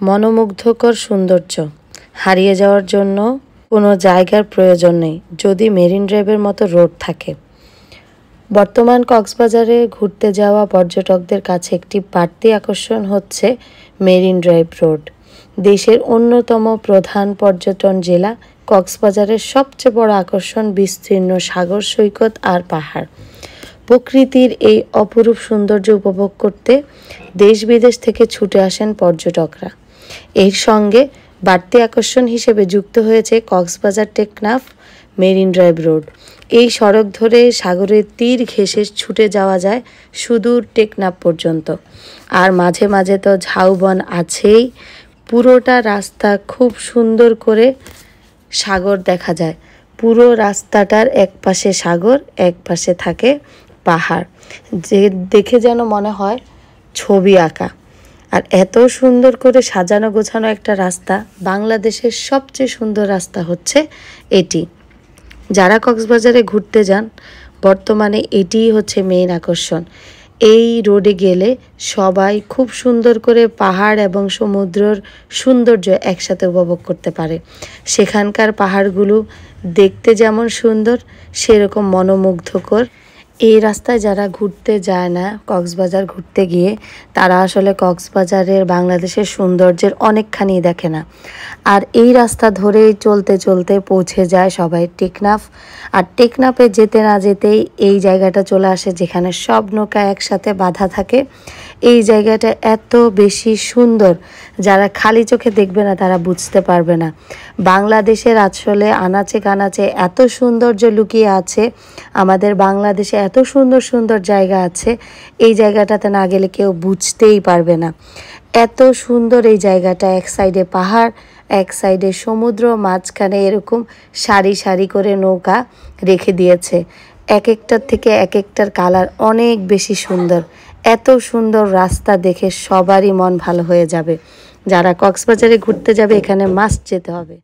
মনোমুগ্ধকর সৌন্দর্য। হারিয়ে যাওয়ার জন্য কোনো জায়গার প্রয়োজন নেই যদি মেরিন ড্রাইভের মতো রোড থাকে। বর্তমান কক্সবাজারে ঘুরতে যাওয়া পর্যটকদের কাছে একটি বাড়তি আকর্ষণ হচ্ছে মেরিন ড্রাইভ রোড। দেশের অন্যতম প্রধান পর্যটন জেলা কক্সবাজারের সবচেয়ে বড় আকর্ষণ বিস্তীর্ণ সাগর সৈকত আর পাহাড়। প্রকৃতির এই অপরূপ সৌন্দর্য উপভোগ করতে দেশ বিদেশ থেকে ছুটে আসেন পর্যটকরা। এর সঙ্গে বাড়তি আকর্ষণ হিসেবে যুক্ত হয়েছে Cox's Bazar Teknaf marine drive road. এই সড়ক ধরে সাগরের তীর ঘেঁষে ছুটে যাওয়া যায় সুদূর টেকনাফ পর্যন্ত। আর মাঝে মাঝে তো ঝাউবন আছেই। পুরোটা রাস্তা খুব সুন্দর করে সাগর দেখা যায়। পুরো রাস্তাটার এক পাশে সাগর, এক পাশে থাকে পাহাড়, যে দেখে যেন মনে হয় ছবি আঁকা। আর এত সুন্দর করে সাজানো গোছানো একটা রাস্তা, বাংলাদেশের সবচেয়ে সুন্দর রাস্তা হচ্ছে এটি। যারা কক্সবাজারে ঘুরতে যান বর্তমানে এটিই হচ্ছে মেইন আকর্ষণ। এই রোডে গেলে সবাই খুব সুন্দর করে পাহাড় এবং সমুদ্রের সৌন্দর্য একসাথে উপভোগ করতে পারে। সেখানকার পাহাড়গুলো দেখতে যেমন সুন্দর সেরকম মনোমুগ্ধকর। এই রাস্তায় যারা ঘুরতে যায় না, কক্সবাজার ঘুরতে গিয়ে তারা আসলে কক্সবাজারের বাংলাদেশের সৌন্দর্যের অনেকখানি দেখে না। আর এই রাস্তা ধরেই চলতে চলতে পৌঁছে যায় সবাই টেকনাফ। আর টেকনাফে যেতে না যেতেই এই জায়গাটা চলে আসে যেখানে সব নৌকা একসাথে বাঁধা থাকে। এই জায়গাটা এত বেশি সুন্দর, যারা খালি চোখে দেখবে না তারা বুঝতে পারবে না। বাংলাদেশের আসলে আনাচে কানাচে এত সৌন্দর্য লুকিয়ে আছে। আমাদের বাংলাদেশে এত সুন্দর সুন্দর জায়গা আছে, এই জায়গাটাতে না গেলে কেউ বুঝতেই পারবে না। এত সুন্দর এই জায়গাটা, এক সাইডে পাহাড়, এক সাইডে সমুদ্র, মাঝখানে এরকম সারি সারি করে নৌকা রেখে দিয়েছে। এক একটার থেকে এক একটার কালার অনেক বেশি সুন্দর। এত সুন্দর রাস্তা দেখে সবারই মন ভালো হয়ে যাবে। যারা কক্সবাজারে ঘুরতে যাবে এখানে মাস্ট যেতে হবে।